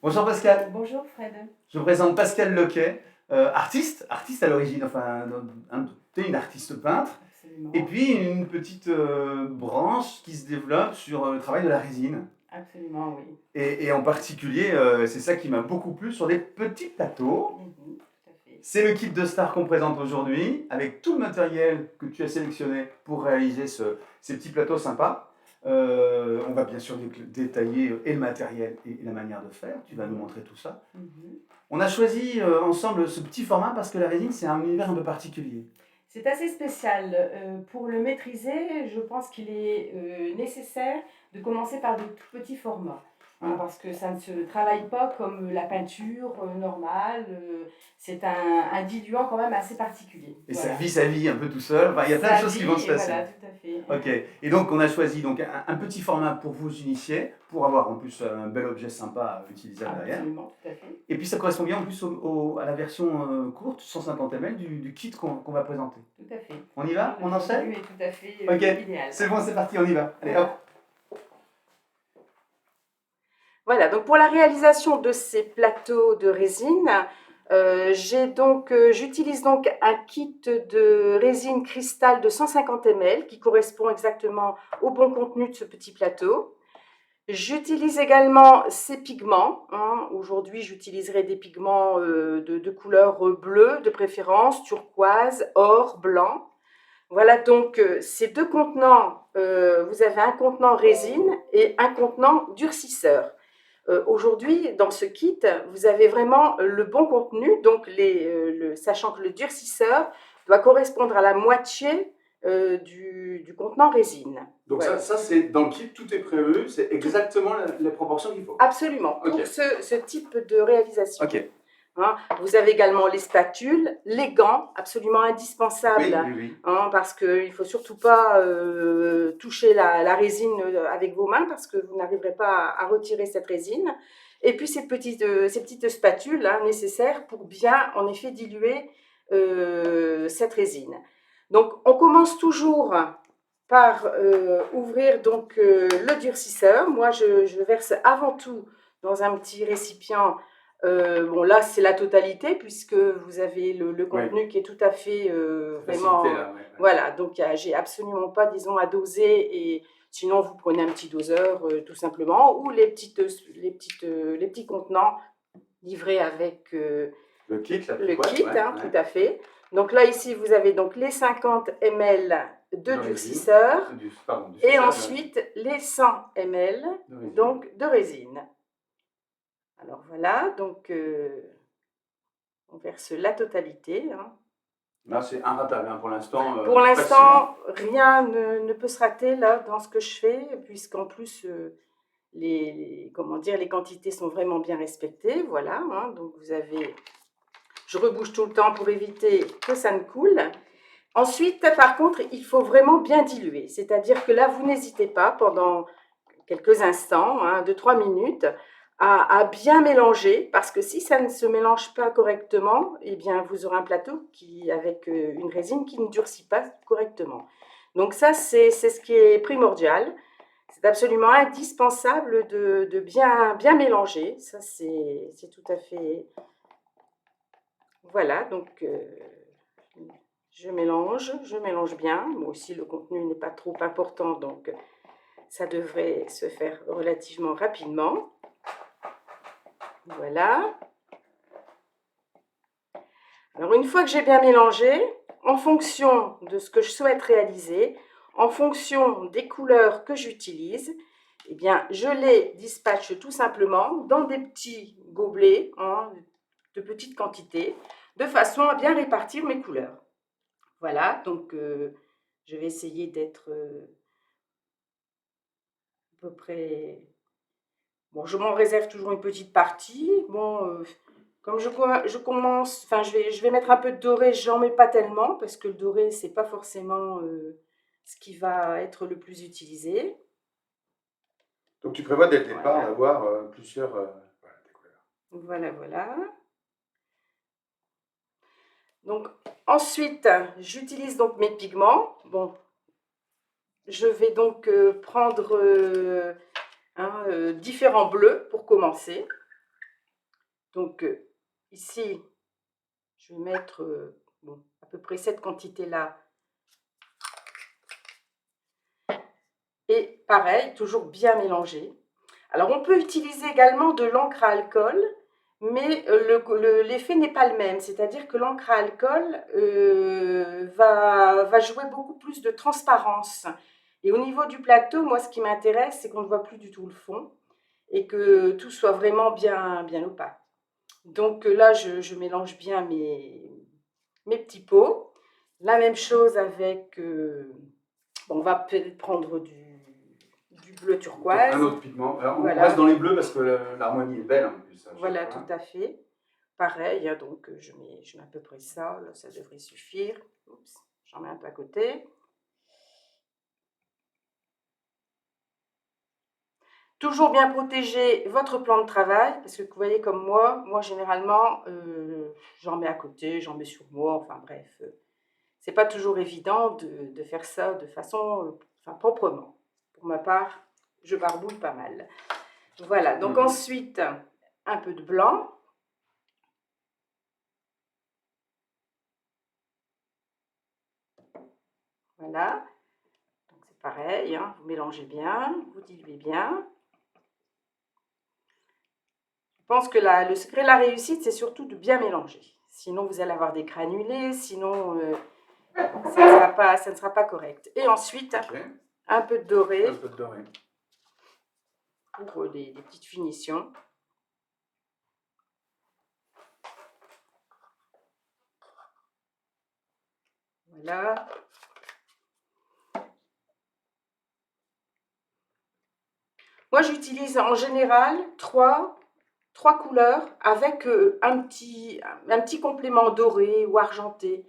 Bonjour Pascal, Bonjour Fred. je me présente Pascal Lequet, artiste à l'origine, enfin, tu es une artiste peintre, et Absolument, puis une petite branche qui se développe sur le travail de la résine. absolument, oui. Et en particulier, c'est ça qui m'a beaucoup plu sur les petits plateaux. Tout à fait. C'est le kit de star qu'on présente aujourd'hui, avec tout le matériel que tu as sélectionné pour réaliser ces petits plateaux sympas. On va bien sûr détailler et le matériel et la manière de faire. Tu vas nous montrer tout ça. On a choisi ensemble ce petit format parce que la résine, c'est un univers un peu particulier. C'est assez spécial. Pour le maîtriser, je pense qu'il est nécessaire de commencer par de tout petits formats. Parce que ça ne se travaille pas comme la peinture normale. C'est un diluant quand même assez particulier. Et voilà. ça vit sa vie un peu tout seul. Enfin, il y a plein de choses qui vont se passer. Voilà, tout à fait. Ok. Et donc, on a choisi donc, un petit format pour vous initier, pour avoir en plus un bel objet sympa utilisable derrière. Absolument, tout à fait. Et puis, ça correspond bien en plus à la version courte, 150 ml, du kit qu'on va présenter. Tout à fait. On y va? On enseigne? Oui, tout à fait Ok. idéal. C'est bon, c'est parti, on y va. Allez, hop. Voilà, donc pour la réalisation de ces plateaux de résine, j'utilise donc un kit de résine cristal de 150 ml qui correspond exactement au bon contenu de ce petit plateau. J'utilise également ces pigments. Aujourd'hui, j'utiliserai des pigments de couleur bleue, de préférence, turquoise, or, blanc. Voilà donc ces deux contenants. Vous avez un contenant résine et un contenant durcisseur. Aujourd'hui, dans ce kit, vous avez vraiment le bon contenu, donc sachant que le durcisseur doit correspondre à la moitié du contenant résine. Donc voilà. ça c'est dans le kit, tout est prévu, c'est exactement la proportion qu'il faut. Absolument, okay. Pour ce type de réalisation. Ok. Vous avez également les spatules, les gants, absolument indispensables, oui. Parce qu'il ne faut surtout pas toucher la résine avec vos mains, parce que vous n'arriverez pas à retirer cette résine. Et puis ces petites spatules nécessaires pour bien, en effet, diluer cette résine. Donc, on commence toujours par ouvrir donc, le durcisseur. Moi, je verse avant tout dans un petit récipient. Bon, là, c'est la totalité, puisque vous avez le contenu qui est tout à fait vraiment... Là, Voilà, donc j'ai absolument pas, disons, à doser, et sinon, vous prenez un petit doseur, tout simplement, ou les petits contenants livrés avec le kit, tout à fait. Donc là, ici, vous avez donc les 50 ml de durcisseur, et ensuite les 100 ml donc, de résine. Alors voilà, donc on verse la totalité. Là, c'est inratable pour l'instant. Pour l'instant, rien ne peut se rater là dans ce que je fais, puisqu'en plus, les quantités sont vraiment bien respectées. Voilà, donc vous avez... Je rebouche tout le temps pour éviter que ça ne coule. Ensuite, par contre, il faut vraiment bien diluer. C'est-à-dire que là, vous n'hésitez pas pendant quelques instants, 2-3 minutes, à bien mélanger, parce que si ça ne se mélange pas correctement, eh bien, vous aurez un plateau avec une résine qui ne durcit pas correctement. Donc ça, c'est ce qui est primordial. C'est absolument indispensable de bien mélanger. Ça, c'est tout à fait... Voilà, donc je mélange bien. Moi aussi, le contenu n'est pas trop important, donc ça devrait se faire relativement rapidement. Voilà. Alors, une fois que j'ai bien mélangé, en fonction de ce que je souhaite réaliser, en fonction des couleurs que j'utilise, eh bien, je les dispatche tout simplement dans des petits gobelets de petites quantités, de façon à bien répartir mes couleurs. Voilà, donc je vais essayer d'être à peu près... Bon, je m'en réserve toujours une petite partie. Bon, comme je commence, enfin, je vais mettre un peu de doré, j'en mets pas tellement, parce que le doré, c'est pas forcément ce qui va être le plus utilisé. Donc tu prévois dès le départ d'avoir plusieurs couleurs. Voilà. Donc ensuite, j'utilise donc mes pigments. Bon, je vais donc prendre différents bleus pour commencer. Donc, ici, je vais mettre bon, à peu près cette quantité-là. Et pareil, toujours bien mélanger. Alors, on peut utiliser également de l'encre à alcool, mais l'effet n'est pas le même. C'est-à-dire que l'encre à alcool va jouer beaucoup plus de transparence. Et au niveau du plateau, moi, ce qui m'intéresse, c'est qu'on ne voit plus du tout le fond et que tout soit vraiment bien opaque. Donc là, je mélange bien mes petits pots. La même chose avec... on va peut-être prendre du bleu turquoise. Un autre pigment. Alors, voilà. On reste dans les bleus parce que l'harmonie est belle en plus. Voilà, tout à fait. Pareil, hein, donc je mets à peu près ça. Là, ça devrait suffire. Oups, j'en mets un peu à côté. Toujours bien protéger votre plan de travail, parce que vous voyez comme moi généralement, j'en mets à côté, j'en mets sur moi, enfin bref. C'est pas toujours évident de faire ça de façon proprement. Pour ma part, je barbouille pas mal. Voilà, donc ensuite, un peu de blanc. Voilà, donc c'est pareil, hein, vous mélangez bien, vous diluez bien. Je pense que le secret de la réussite, c'est surtout de bien mélanger. Sinon, vous allez avoir des granulés, sinon ça ne sera pas correct. Et ensuite, un peu de doré. Un peu de doré. Pour les petites finitions. Voilà. Moi, j'utilise en général trois couleurs avec un petit complément doré ou argenté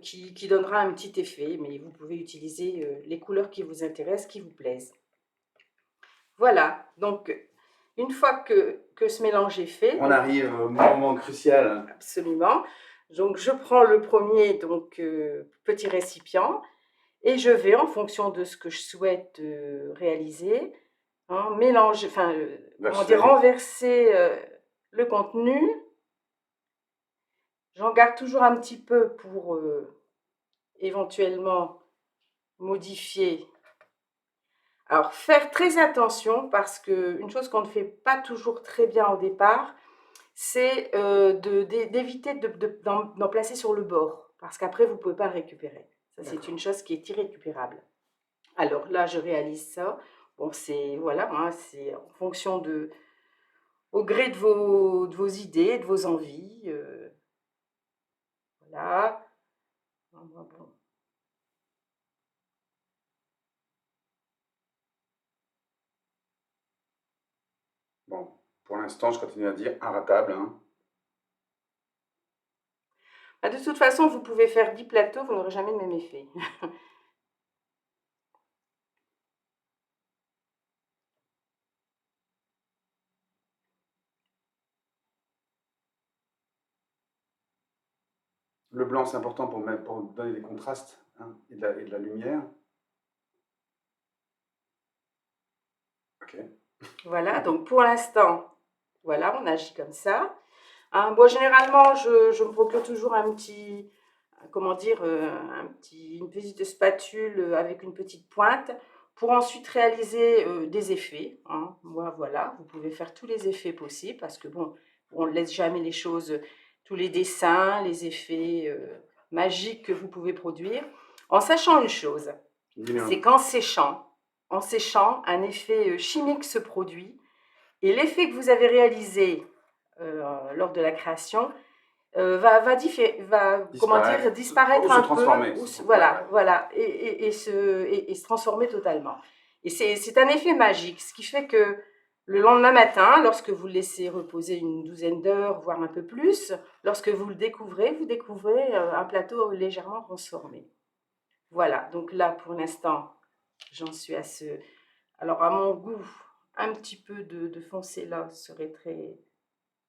qui donnera un petit effet. Mais vous pouvez utiliser les couleurs qui vous intéressent, qui vous plaisent. Voilà. Donc, une fois que ce mélange est fait... On arrive au moment crucial. Absolument. Donc, je prends le premier petit récipient et je vais, en fonction de ce que je souhaite réaliser, mélanger, renverser le contenu. J'en garde toujours un petit peu pour éventuellement modifier. Alors, faire très attention parce qu'une chose qu'on ne fait pas toujours très bien au départ, c'est d'éviter d'en placer sur le bord parce qu'après, vous ne pouvez pas le récupérer. Ça, c'est une chose qui est irrécupérable. Alors là, je réalise ça. Bon, c'est voilà, c'est en fonction au gré de vos idées, de vos envies. Voilà. Bon, pour l'instant, je continue à dire inratable. Hein. De toute façon, vous pouvez faire 10 plateaux, vous n'aurez jamais le même effet. Le blanc, c'est important pour donner des contrastes et de la lumière. Ok. Voilà, donc pour l'instant, voilà, on agit comme ça. Bon, généralement, je me procure toujours un petit, comment dire, une petite spatule avec une petite pointe pour ensuite réaliser des effets. Moi, voilà, vous pouvez faire tous les effets possibles parce que bon, on ne laisse jamais les choses, tous les dessins, les effets magiques que vous pouvez produire, en sachant une chose, c'est qu'en séchant, un effet chimique se produit et l'effet que vous avez réalisé lors de la création va disparaître un peu, voilà, et se transformer totalement. Et c'est un effet magique, ce qui fait que le lendemain matin, lorsque vous le laissez reposer une douzaine d'heures, voire un peu plus, lorsque vous le découvrez, vous découvrez un plateau légèrement transformé. Voilà, donc là, pour l'instant, j'en suis à ce... Alors, à mon goût, un petit peu de foncé là serait très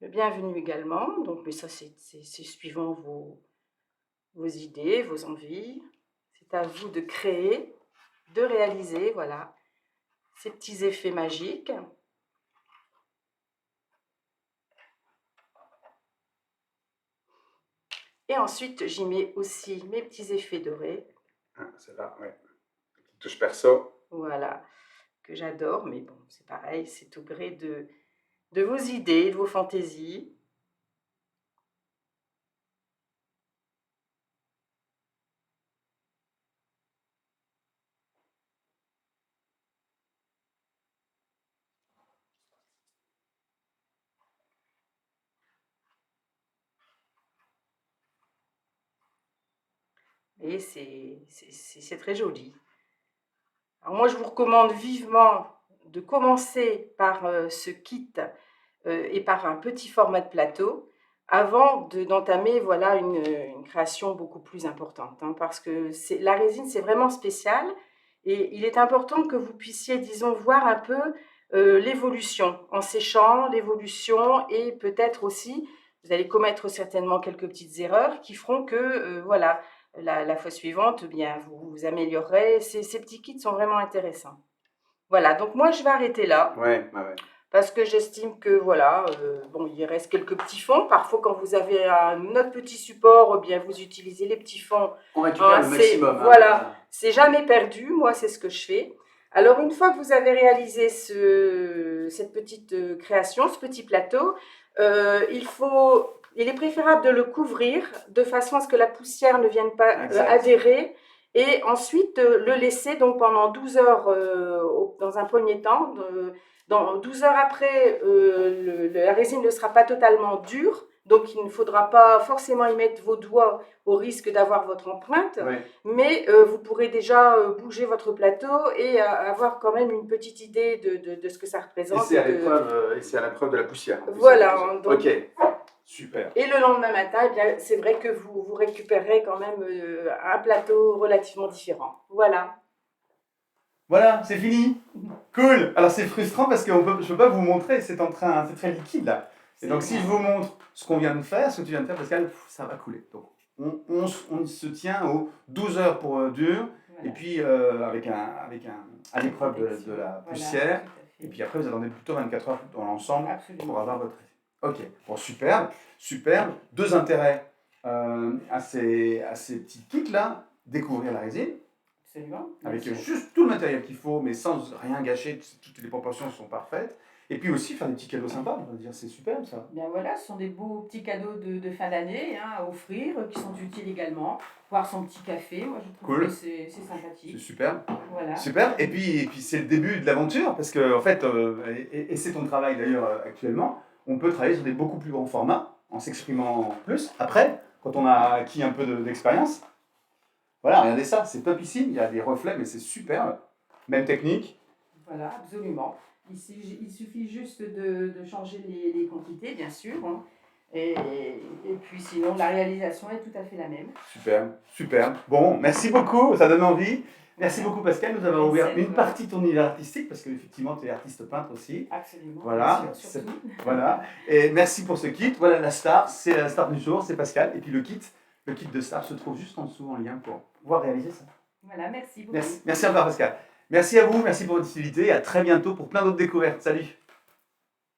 bienvenu également. Donc, mais ça, c'est suivant vos idées, vos envies. C'est à vous de créer, de réaliser, voilà, ces petits effets magiques. Et ensuite, j'y mets aussi mes petits effets dorés. Ah, c'est là, ouais. Petite touche perso. Voilà, que j'adore, mais bon, c'est pareil, c'est au gré de vos idées, de vos fantaisies. Et c'est très joli. Alors moi, je vous recommande vivement de commencer par ce kit et par un petit format de plateau avant d'entamer voilà, une création beaucoup plus importante. Hein, parce que la résine, c'est vraiment spécial et il est important que vous puissiez, disons, voir un peu l'évolution en séchant, l'évolution et peut-être aussi, vous allez commettre certainement quelques petites erreurs qui feront que, voilà, la fois suivante, eh bien, vous améliorerez. Ces petits kits sont vraiment intéressants. Voilà, donc moi, je vais arrêter là. Ouais, ouais, ouais. Parce que j'estime que voilà, bon, il reste quelques petits fonds. Parfois, quand vous avez un autre petit support, eh bien, vous utilisez les petits fonds. On récupère le maximum. Voilà, Hein. c'est jamais perdu. Moi, c'est ce que je fais. Alors, une fois que vous avez réalisé cette petite création, ce petit plateau, il est préférable de le couvrir de façon à ce que la poussière ne vienne pas adhérer. Et ensuite, le laisser donc pendant 12 heures dans un premier temps. Dans 12 heures après, la résine ne sera pas totalement dure, donc il ne faudra pas forcément y mettre vos doigts au risque d'avoir votre empreinte, mais vous pourrez déjà bouger votre plateau et avoir quand même une petite idée de ce que ça représente. Et c'est à l'épreuve de la poussière. Voilà. Donc, ok, super. Et le lendemain matin, eh bien, c'est vrai que vous récupérerez quand même un plateau relativement différent. Voilà. Voilà, c'est fini. Cool. Alors c'est frustrant parce que je ne peux pas vous montrer, c'est très liquide là. Et donc si je vous montre ce qu'on vient de faire, ce que tu viens de faire, Pascal, ça va couler. Donc on se tient aux 12 heures pour dur, voilà. Et puis à l'épreuve de la poussière. Voilà, et puis après vous attendez plutôt 24 heures dans l'ensemble pour avoir votre effet. Ok, bon superbe, superbe. Deux intérêts à ces petits kits là, découvrir la résine. Avec juste tout le matériel qu'il faut, mais sans rien gâcher, toutes les proportions sont parfaites. Et puis aussi faire des petits cadeaux sympas, on va dire, c'est superbe ça. Bien voilà, ce sont des beaux petits cadeaux de fin d'année hein, à offrir, qui sont utiles également. Boire son petit café, moi je trouve que c'est sympathique. C'est superbe. Voilà. Superbe. Et puis c'est le début de l'aventure, parce que en fait, et c'est ton travail d'ailleurs actuellement, on peut travailler sur des beaucoup plus grands formats, en s'exprimant plus. Après, quand on a acquis un peu d'expérience, voilà, regardez ça, c'est topissime, il y a des reflets, mais c'est super. Même technique. Voilà, absolument. Il suffit juste de changer les quantités, bien sûr. Hein. Et puis sinon, la réalisation est tout à fait la même. Super, super. Bon, merci beaucoup, ça donne envie. Merci beaucoup Pascal, nous avons ouvert une partie de ton univers artistique, parce qu'effectivement tu es artiste peintre aussi. Absolument. Voilà, surtout. Voilà. Et merci pour ce kit. Voilà la star, c'est la star du jour, c'est Pascal. Et puis le kit de star se trouve juste en dessous en lien pour pouvoir réaliser ça. Voilà, merci beaucoup. Merci à vous Pascal. Merci à vous, merci pour votre utilité et à très bientôt pour plein d'autres découvertes. Salut.